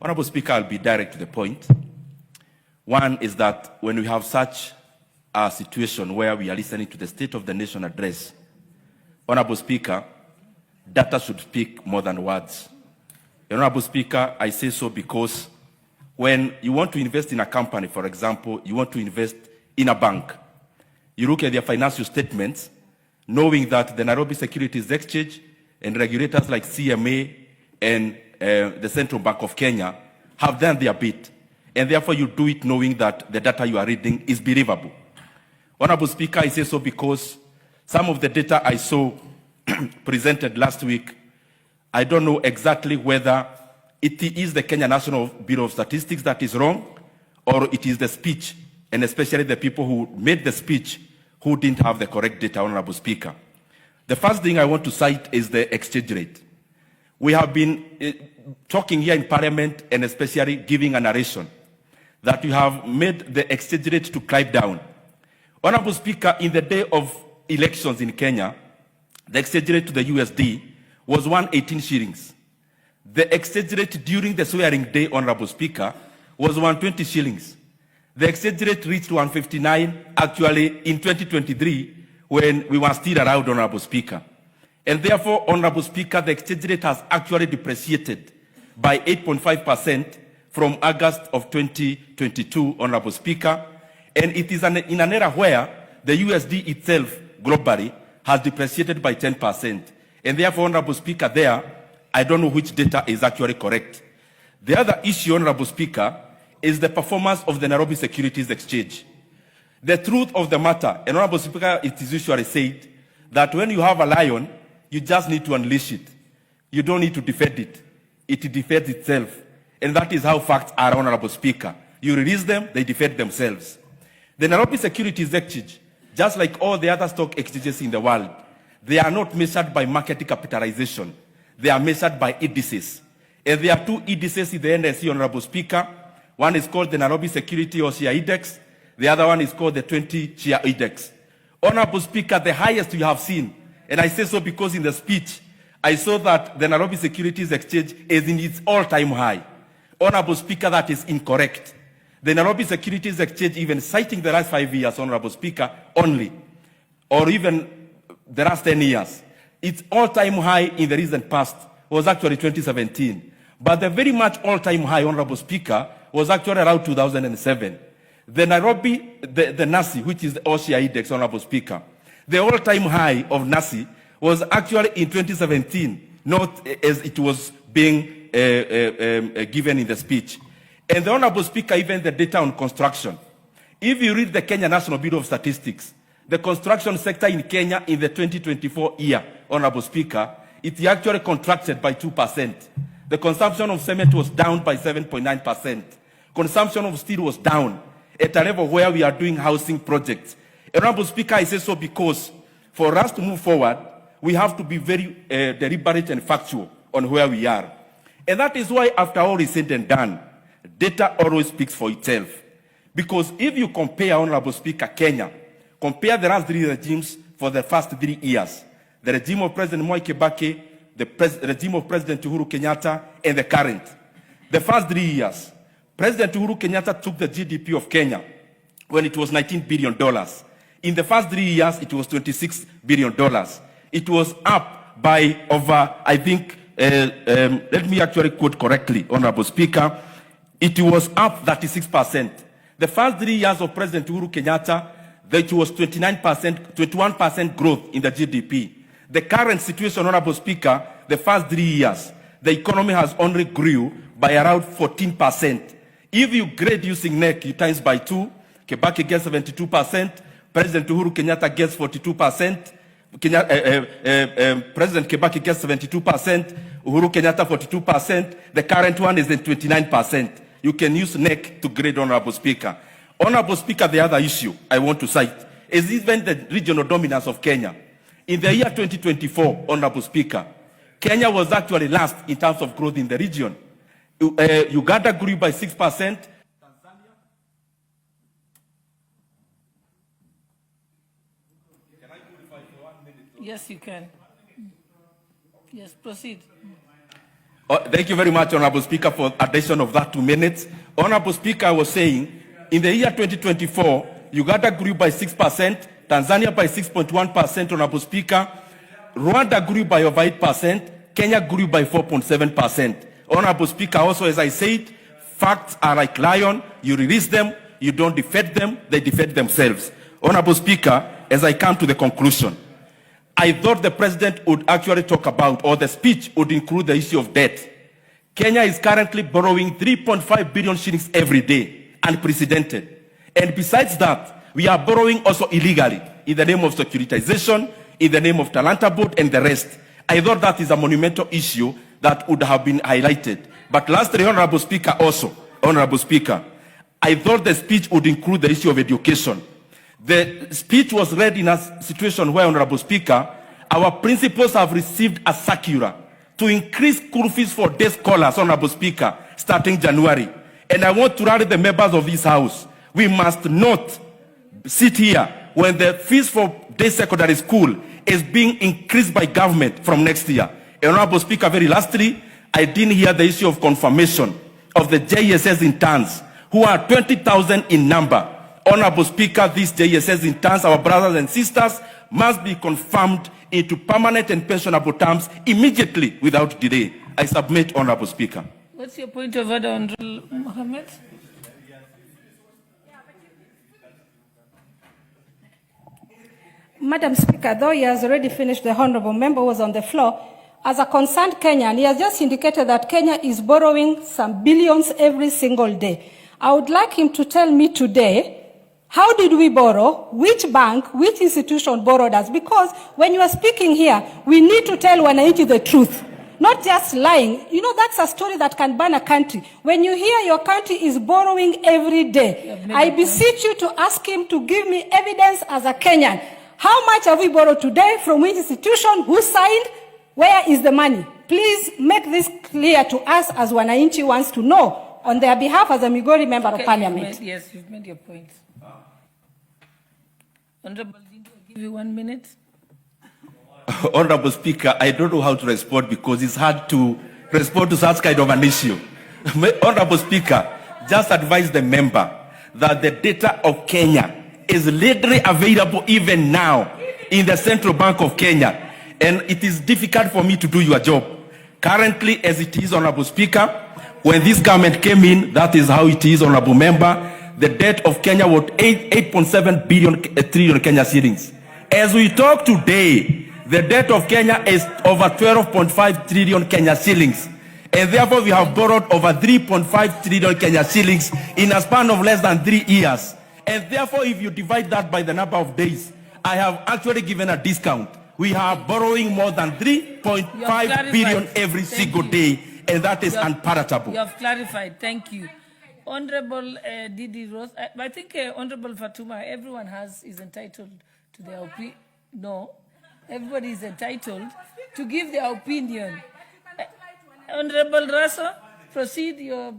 Honorable Speaker, I'll be direct to the point. One is that when we have such a situation where we are listening to the State of the Nation address, Honorable Speaker, data should speak more than words. Honorable Speaker, I say so because when you want to invest in a company, for example, you want to invest in a bank, you look at their financial statements, knowing that the Nairobi Securities Exchange and regulators like CMA and the Central Bank of Kenya have done their bit. And therefore you do it knowing that the data you are reading is believable. Honorable Speaker, I say so because some of the data I saw presented last week, I don't know exactly whether it is the Kenya National Bureau of Statistics that is wrong, or it is the speech, and especially the people who made the speech who didn't have the correct data, Honorable Speaker. The first thing I want to cite is the exchange rate. We have been talking here in Parliament and especially giving a narration that we have made the exchange rate to climb down. Honorable Speaker, in the day of elections in Kenya, the exchange rate to the USD was 118 shillings. The exchange rate during the swearing day, Honorable Speaker, was 120 shillings. The exchange rate reached 159 actually in 2023 when we were still around, Honorable Speaker. And therefore, Honorable Speaker, the exchange rate has actually depreciated by 8.5% from August of 2022, Honorable Speaker. And it is in an era where the USD itself globally has depreciated by 10%. And therefore, Honorable Speaker, there, I don't know which data is actually correct. The other issue, Honorable Speaker, is the performance of the Nairobi Securities Exchange. The truth of the matter, and Honorable Speaker, it is usually said that when you have a lion, you just need to unleash it. You don't need to defend it. It defends itself. And that is how facts are, Honorable Speaker. You release them, they defend themselves. The Nairobi Securities Exchange, just like all the other stock exchanges in the world, they are not measured by market capitalization. They are measured by indices. And there are two indices in the NSE, Honorable Speaker. One is called the Nairobi Security or Share Index. The other one is called the 20 Share Index. Honorable Speaker, the highest you have seen, and I say so because in the speech, I saw that the Nairobi Securities Exchange is in its all-time high. Honorable Speaker, that is incorrect. The Nairobi Securities Exchange, even citing the last 5 years, Honorable Speaker, only, or even the last 10 years, its all-time high in the recent past was actually 2017. But the very much all-time high, Honorable Speaker, was actually around 2007. The Nairobi, the NASI, which is the OSHA Index, Honorable Speaker, the all-time high of NASI was actually in 2017, not as it was being given in the speech. And the Honorable Speaker, even the data on construction. If you read the Kenya National Bureau of Statistics, the construction sector in Kenya in the 2024 year, Honorable Speaker, it actually contracted by 2%. The consumption of cement was down by 7.9%. Consumption of steel was down at a level where we are doing housing projects. Honorable Speaker, I say so because for us to move forward, we have to be very deliberate and factual on where we are. And that is why after all is said and done, data always speaks for itself. Because if you compare, Honorable Speaker, Kenya, compare the last 3 regimes for the first 3 years, the regime of President Mwai Kibaki, the regime of President Uhuru Kenyatta, and the current. The first 3 years, President Uhuru Kenyatta took the GDP of Kenya when it was $19 billion. In the first 3 years, it was $26 billion. It was up by over, I think, let me actually quote correctly, Honorable Speaker, it was up 36%. The first 3 years of President Uhuru Kenyatta, that was 21% growth in the GDP. The current situation, Honorable Speaker, the first 3 years, the economy has only grew by around 14%. If you grade using NEC, you times by 2, Kibaki gets 72%, President Uhuru Kenyatta gets 42%, President Kibaki gets 72%, Uhuru Kenyatta 42%, the current one is at 29%. You can use NEC to grade, Honorable Speaker. Honorable Speaker, the other issue I want to cite is even the regional dominance of Kenya. In the year 2024, Honorable Speaker, Kenya was actually last in terms of growth in the region. Uganda grew by 6%. Yes, you can. Yes, proceed. Thank you very much, Honorable Speaker, for addition of that 2 minutes. Honorable Speaker, I was saying, in the year 2024, Uganda grew by 6%, Tanzania by 6.1%, Honorable Speaker. Rwanda grew by over 8%, Kenya grew by 4.7%. Honorable Speaker, also as I said, facts are like lion, you release them, you don't defend them, they defend themselves. Honorable Speaker, as I come to the conclusion, I thought the President would actually talk about, or the speech would include the issue of debt. Kenya is currently borrowing 3.5 billion shillings every day, unprecedented. And besides that, we are borrowing also illegally, in the name of securitization, in the name of Talanta Board and the rest. I thought that is a monumental issue that would have been highlighted. But lastly, Honorable Speaker, also, Honorable Speaker, I thought the speech would include the issue of education. The speech was read in a situation where, Honorable Speaker, our principals have received a circular to increase school fees for day scholars, Honorable Speaker, starting January. And I want to rally the members of this House. We must not sit here when the fees for day secondary school is being increased by government from next year. And Honorable Speaker, very lastly, I didn't hear the issue of confirmation of the JSS interns, who are 20,000 in number. Honorable Speaker, these JSS interns, our brothers and sisters, must be confirmed into permanent and pensionable terms immediately without delay. I submit, Honorable Speaker. What's your point of order, Honorable Mohammed? Madam Speaker, though he has already finished, the honorable member was on the floor. As a concerned Kenyan, he has just indicated that Kenya is borrowing some billions every single day. I would like him to tell me today, how did we borrow? Which bank, which institution borrowed us? Because when you are speaking here, we need to tell Wananchi the truth, not just lying. You know, that's a story that can burn a country. When you hear your country is borrowing every day, I beseech you to ask him to give me evidence as a Kenyan. How much have we borrowed today? From which institution? Who signed? Where is the money? Please make this clear to us as Wananchi wants to know on their behalf as a Migori member of Parliament. Yes, you've made your point. Honorable Ndidi, I'll give you 1 minute. Honorable Speaker, I don't know how to respond because it's hard to respond to such kind of an issue. Honorable Speaker, just advise the member that the data of Kenya is literally available even now in the Central Bank of Kenya. And it is difficult for me to do your job. Currently, as it is, Honorable Speaker, when this government came in, that is how it is, Honorable Member, the debt of Kenya was 8.7 trillion Kenya shillings. As we talk today, the debt of Kenya is over 12.5 trillion Kenya shillings. And therefore, we have borrowed over 3.5 trillion Kenya shillings in a span of less than 3 years. And therefore, if you divide that by the number of days, I have actually given a discount. We are borrowing more than 3.5 billion every single day, and that is unpalatable. You have clarified. Thank you. Honorable Ndidi Rose, I think Honorable Fatuma, everyone is entitled to their opinion. No, everybody is entitled to give their opinion. Honorable Raso, proceed your...